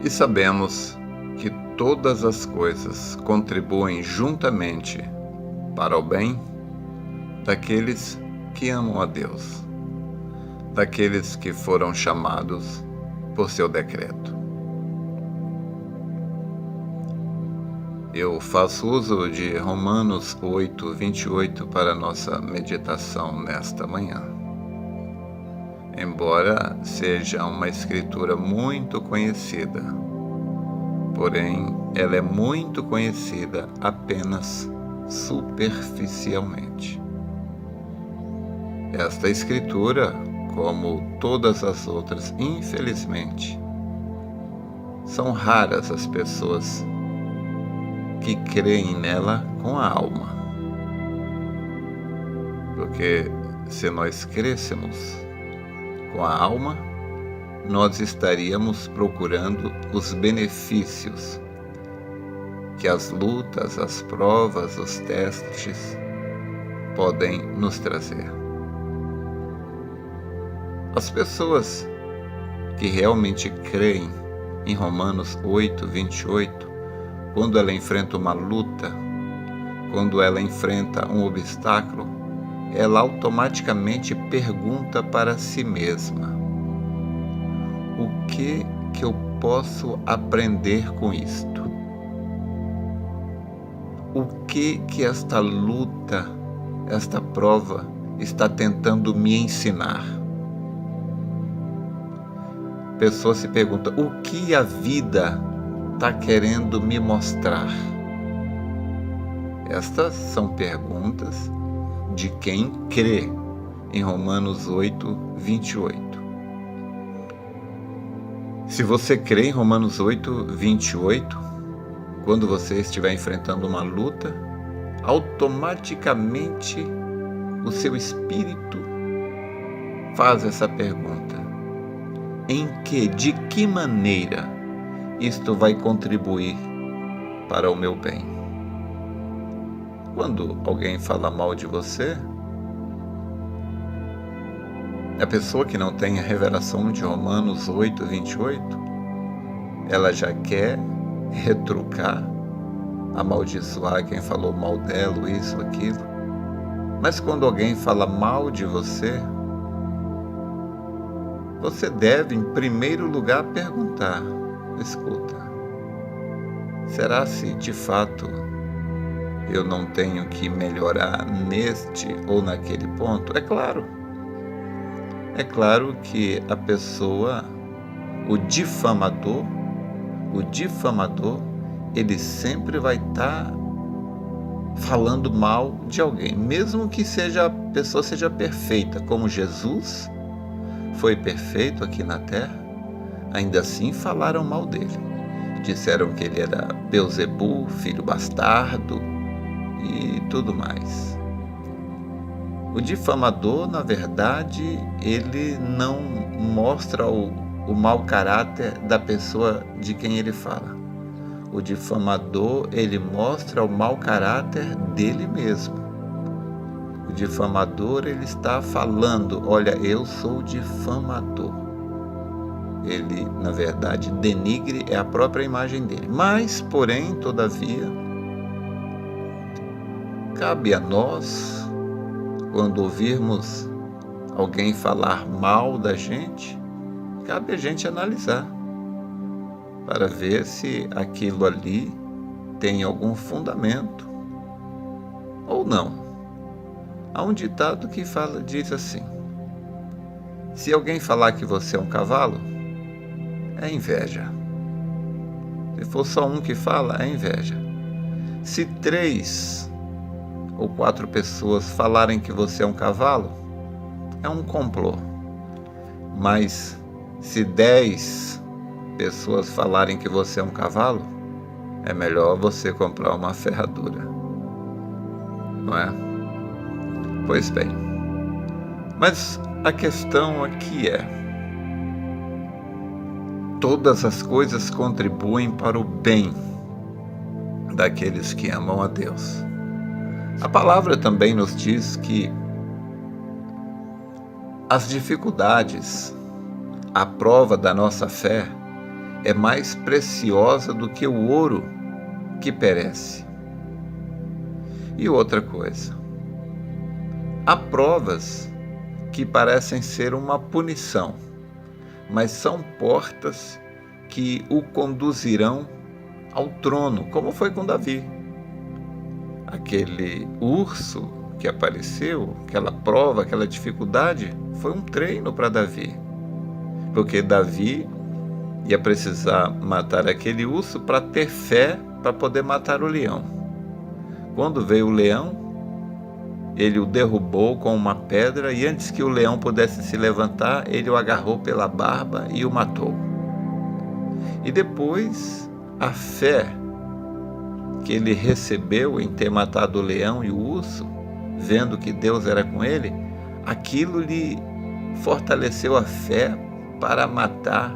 E sabemos que todas as coisas contribuem juntamente para o bem daqueles que amam a Deus, daqueles que foram chamados por seu decreto. Eu faço uso de Romanos 8, 28 para nossa meditação nesta manhã. Embora seja uma escritura muito conhecida, porém ela é muito conhecida apenas superficialmente. Esta escritura, como todas as outras, infelizmente, são raras as pessoas que creem nela com a alma. Porque se nós crêssemos com a alma, nós estaríamos procurando os benefícios que as lutas, as provas, os testes podem nos trazer. As pessoas que realmente creem em Romanos 8, 28, quando ela enfrenta uma luta, quando ela enfrenta um obstáculo, ela automaticamente pergunta para si mesma: o que eu posso aprender com isto? O que esta luta, esta prova está tentando me ensinar? A pessoa se pergunta: o que a vida está querendo me mostrar? Estas são perguntas de quem crê em Romanos 8, 28. Se você crê em Romanos 8, 28, quando você estiver enfrentando uma luta, automaticamente o seu espírito faz essa pergunta: de que maneira isto vai contribuir para o meu bem? Quando alguém fala mal de você, a pessoa que não tem a revelação de Romanos 8, 28, ela já quer retrucar, amaldiçoar quem falou mal dela, isso, aquilo. Mas quando alguém fala mal de você, você deve, em primeiro lugar, perguntar: escuta, será se de fato eu não tenho que melhorar neste ou naquele ponto? É claro que a pessoa, o difamador, ele sempre vai estar falando mal de alguém, mesmo que a pessoa seja perfeita, como Jesus foi perfeito aqui na terra, ainda assim falaram mal dele. Disseram que ele era Beelzebul, filho bastardo e tudo mais. O difamador, na verdade, ele não mostra o mau caráter da pessoa de quem ele fala. O difamador, ele mostra o mau caráter dele mesmo. O difamador, ele está falando: olha, eu sou difamador. Ele, na verdade, denigre a própria imagem dele. Mas, porém, todavia, cabe a nós, quando ouvirmos alguém falar mal da gente, cabe a gente analisar para ver se aquilo ali tem algum fundamento ou não. Há um ditado que diz assim: se alguém falar que você é um cavalo, é inveja. Se for só um que fala, é inveja. Se 3 ou 4 pessoas falarem que você é um cavalo, é um complô. Mas se 10 pessoas falarem que você é um cavalo, é melhor você comprar uma ferradura, não é? Pois bem, mas a questão aqui é: todas as coisas contribuem para o bem daqueles que amam a Deus. A palavra também nos diz que as dificuldades, a prova da nossa fé, é mais preciosa do que o ouro que perece. E outra coisa, há provas que parecem ser uma punição, mas são portas que o conduzirão ao trono, como foi com Davi. Aquele urso que apareceu, aquela prova, aquela dificuldade, foi um treino para Davi, porque Davi ia precisar matar aquele urso para ter fé para poder matar o leão. Quando veio o leão, ele o derrubou com uma pedra e antes que o leão pudesse se levantar, ele o agarrou pela barba e o matou. E depois, a fé que ele recebeu em ter matado o leão e o urso, vendo que Deus era com ele, aquilo lhe fortaleceu a fé para matar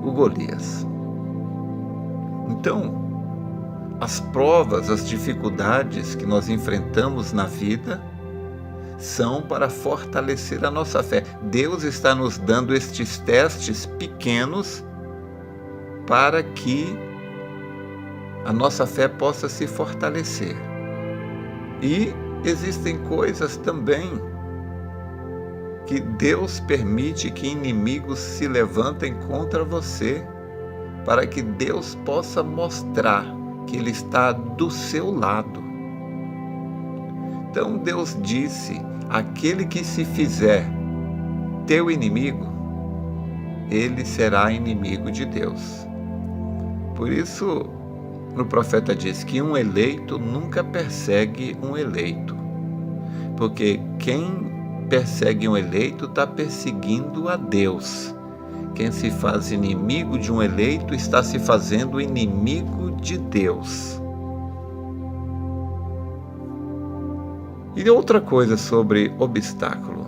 o Golias. Então, as provas, as dificuldades que nós enfrentamos na vida são para fortalecer a nossa fé. Deus está nos dando estes testes pequenos para que a nossa fé possa se fortalecer. E existem coisas também que Deus permite que inimigos se levantem contra você, para que Deus possa mostrar que Ele está do seu lado. Então Deus disse: aquele que se fizer teu inimigo, ele será inimigo de Deus. Por isso, o profeta diz que um eleito nunca persegue um eleito, porque quem persegue um eleito está perseguindo a Deus. Quem se faz inimigo de um eleito está se fazendo inimigo de Deus. E outra coisa sobre obstáculo.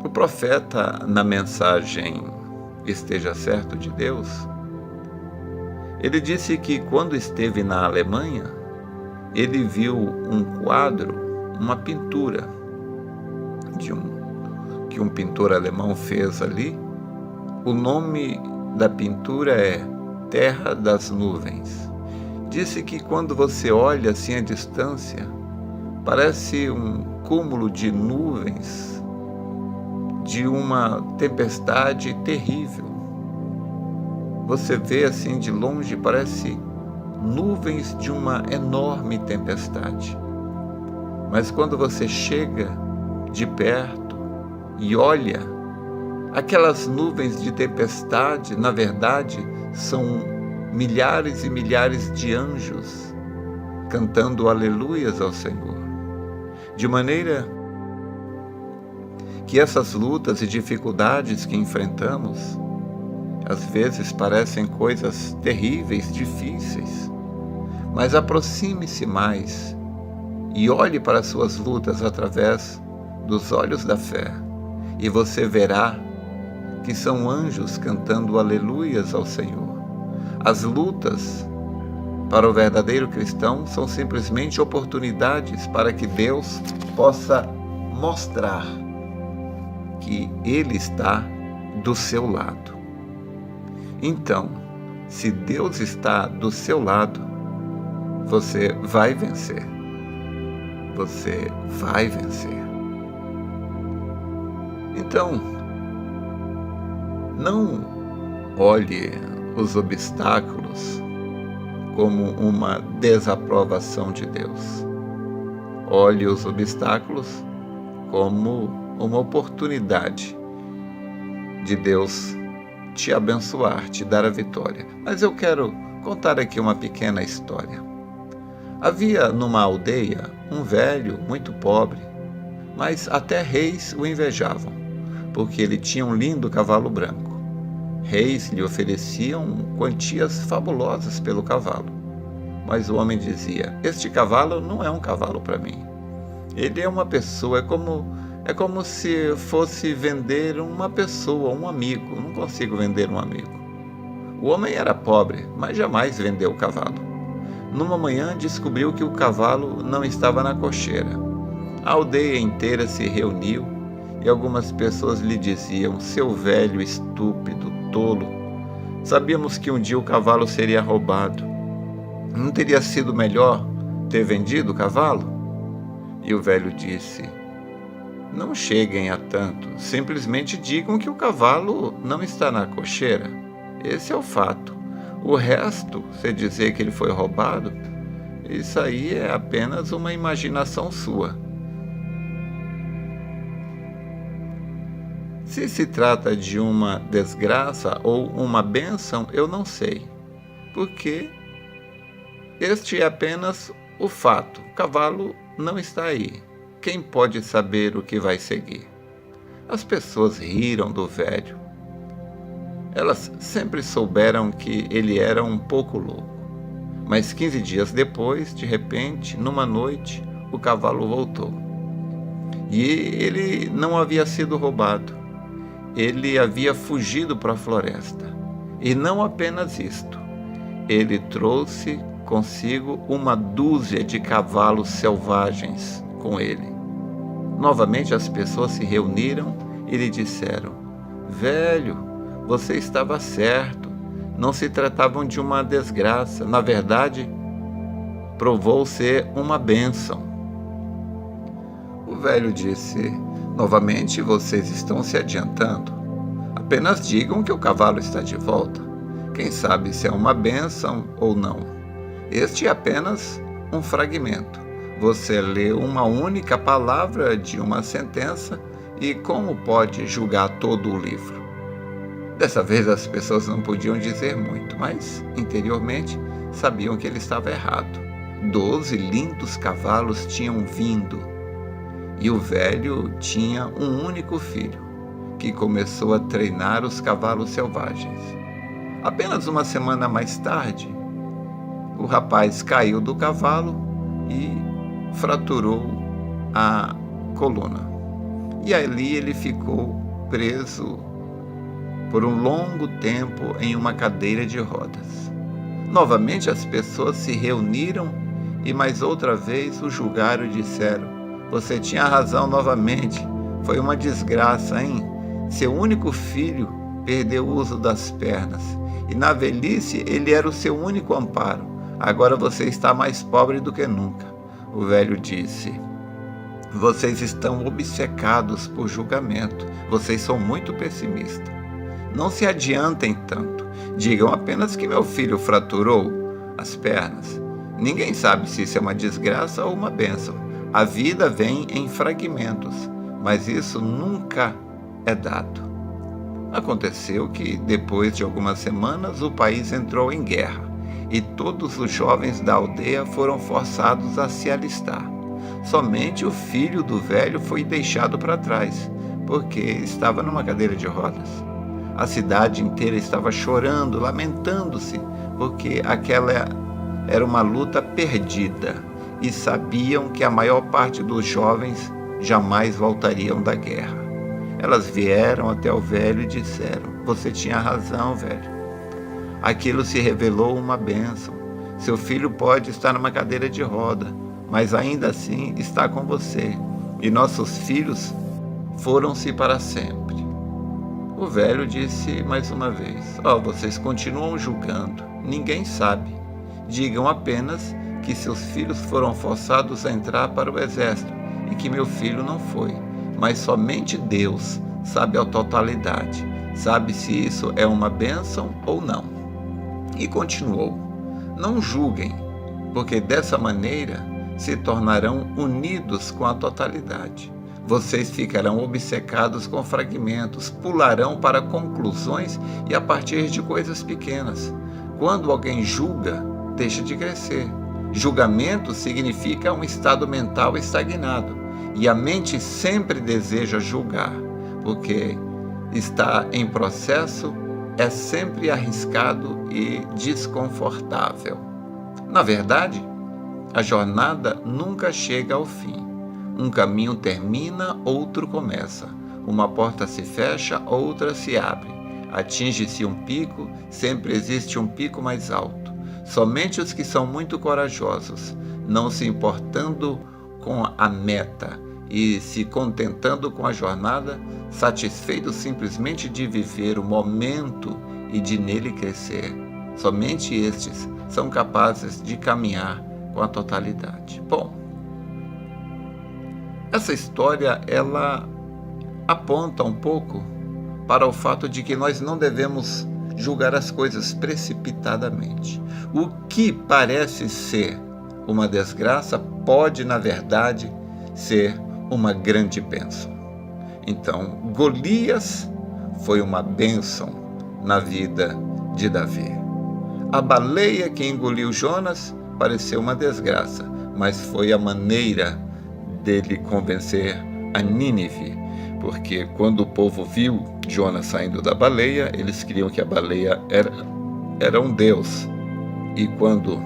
O profeta, na mensagem Esteja Certo de Deus, ele disse que quando esteve na Alemanha, ele viu um quadro, uma pintura que um pintor alemão fez ali. O nome da pintura é Terra das Nuvens. Disse que quando você olha assim à distância, parece um cúmulo de nuvens de uma tempestade terrível. Você vê assim de longe, parece nuvens de uma enorme tempestade. Mas quando você chega de perto e olha, aquelas nuvens de tempestade, na verdade, são milhares e milhares de anjos cantando aleluias ao Senhor. De maneira que essas lutas e dificuldades que enfrentamos, às vezes parecem coisas terríveis, difíceis, mas aproxime-se mais e olhe para as suas lutas através dos olhos da fé, e você verá que são anjos cantando aleluias ao Senhor. As lutas para o verdadeiro cristão são simplesmente oportunidades para que Deus possa mostrar que Ele está do seu lado. Então, se Deus está do seu lado, você vai vencer. Você vai vencer. Então, não olhe os obstáculos como uma desaprovação de Deus. Olhe os obstáculos como uma oportunidade de Deus te abençoar, te dar a vitória. Mas eu quero contar aqui uma pequena história. Havia numa aldeia um velho muito pobre, mas até reis o invejavam, porque ele tinha um lindo cavalo branco. Reis lhe ofereciam quantias fabulosas pelo cavalo, mas o homem dizia: este cavalo não é um cavalo para mim. Ele é uma pessoa, é como se fosse vender uma pessoa, um amigo. Eu não consigo vender um amigo. O homem era pobre, mas jamais vendeu o cavalo. Numa manhã descobriu que o cavalo não estava na cocheira. A aldeia inteira se reuniu e algumas pessoas lhe diziam: seu velho estúpido, tolo, Sabíamos que um dia o cavalo seria roubado. Não teria sido melhor ter vendido o cavalo? E o velho disse: não cheguem a tanto, simplesmente digam que o cavalo não está na cocheira. Esse é o fato. O resto, se dizer que ele foi roubado, isso aí é apenas uma imaginação sua. Se se trata de uma desgraça ou uma bênção, eu não sei, porque este é apenas o fato. O cavalo não está aí. Quem pode saber o que vai seguir? As pessoas riram do velho. Elas sempre souberam que ele era um pouco louco. Mas 15 dias depois, de repente, numa noite, o cavalo voltou. E ele não havia sido roubado. Ele havia fugido para a floresta. E não apenas isto. Ele trouxe consigo uma dúzia de cavalos selvagens com ele. Novamente as pessoas se reuniram e lhe disseram: velho, você estava certo. Não se tratavam de uma desgraça. Na verdade, provou ser uma bênção. O velho disse: novamente vocês estão se adiantando. Apenas digam que o cavalo está de volta. Quem sabe se é uma bênção ou não. Este é apenas um fragmento. Você lê uma única palavra de uma sentença e como pode julgar todo o livro? Dessa vez as pessoas não podiam dizer muito, mas interiormente sabiam que ele estava errado. 12 lindos cavalos tinham vindo e o velho tinha um único filho, que começou a treinar os cavalos selvagens. Apenas uma semana mais tarde, o rapaz caiu do cavalo e fraturou a coluna. E ali ele ficou preso por um longo tempo em uma cadeira de rodas. Novamente as pessoas se reuniram e mais outra vez o julgaram e disseram: você tinha razão novamente, foi uma desgraça, hein? Seu único filho perdeu o uso das pernas e na velhice ele era o seu único amparo. Agora você está mais pobre do que nunca. O velho disse: vocês estão obcecados por julgamento. Vocês são muito pessimistas. Não se adiantem tanto. Digam apenas que meu filho fraturou as pernas. Ninguém sabe se isso é uma desgraça ou uma bênção. A vida vem em fragmentos, mas isso nunca é dado. Aconteceu que, depois de algumas semanas, o país entrou em guerra e todos os jovens da aldeia foram forçados a se alistar. Somente o filho do velho foi deixado para trás, porque estava numa cadeira de rodas. A cidade inteira estava chorando, lamentando-se, porque aquela era uma luta perdida e sabiam que a maior parte dos jovens jamais voltariam da guerra. Elas vieram até o velho e disseram: você tinha razão, velho. Aquilo se revelou uma bênção. Seu filho pode estar numa cadeira de roda, mas ainda assim está com você. E nossos filhos foram-se para sempre. O velho disse mais uma vez: vocês continuam julgando. Ninguém sabe. Digam apenas que seus filhos foram forçados a entrar para o exército e que meu filho não foi. Mas somente Deus sabe a totalidade, sabe se isso é uma bênção ou não. E continuou: não julguem, porque dessa maneira se tornarão unidos com a totalidade. Vocês ficarão obcecados com fragmentos, pularão para conclusões e a partir de coisas pequenas. Quando alguém julga, deixa de crescer. Julgamento significa um estado mental estagnado. E a mente sempre deseja julgar, porque estar em processo é sempre arriscado e desconfortável. Na verdade, a jornada nunca chega ao fim. Um caminho termina, outro começa. Uma porta se fecha, outra se abre. Atinge-se um pico, sempre existe um pico mais alto. Somente os que são muito corajosos, não se importando com a meta e se contentando com a jornada, satisfeitos simplesmente de viver o momento e de nele crescer. Somente estes são capazes de caminhar com a totalidade. Bom, essa história, ela aponta um pouco para o fato de que nós não devemos julgar as coisas precipitadamente. O que parece ser uma desgraça pode, na verdade, ser uma grande bênção. Então, Golias foi uma bênção na vida de Davi. A baleia que engoliu Jonas pareceu uma desgraça, mas foi a maneira dele convencer a Nínive, porque quando o povo viu Jonas saindo da baleia, eles criam que a baleia era um deus. E quando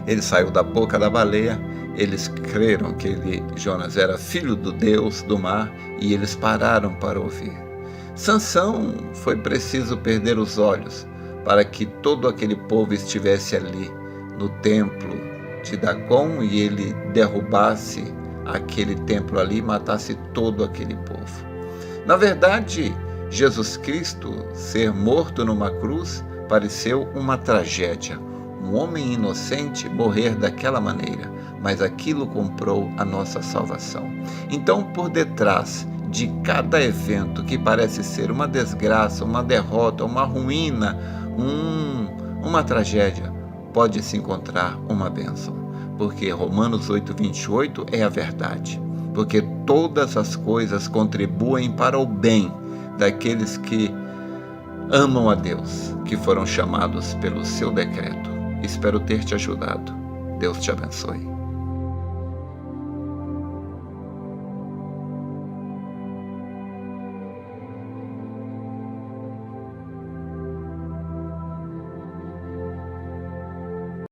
ele saiu da boca da baleia, eles creram que Jonas era filho do deus do mar, e eles pararam para ouvir. Sansão foi preciso perder os olhos para que todo aquele povo estivesse ali no templo de Dagon e ele derrubasse aquele templo ali e matasse todo aquele povo. Na verdade, Jesus Cristo ser morto numa cruz pareceu uma tragédia. Um homem inocente morrer daquela maneira, mas aquilo comprou a nossa salvação. Então, por detrás de cada evento que parece ser uma desgraça, uma derrota, uma ruína, uma tragédia, pode se encontrar uma bênção. Porque Romanos 8:28 é a verdade. Porque todas as coisas contribuem para o bem daqueles que amam a Deus, que foram chamados pelo seu decreto. Espero ter te ajudado. Deus te abençoe.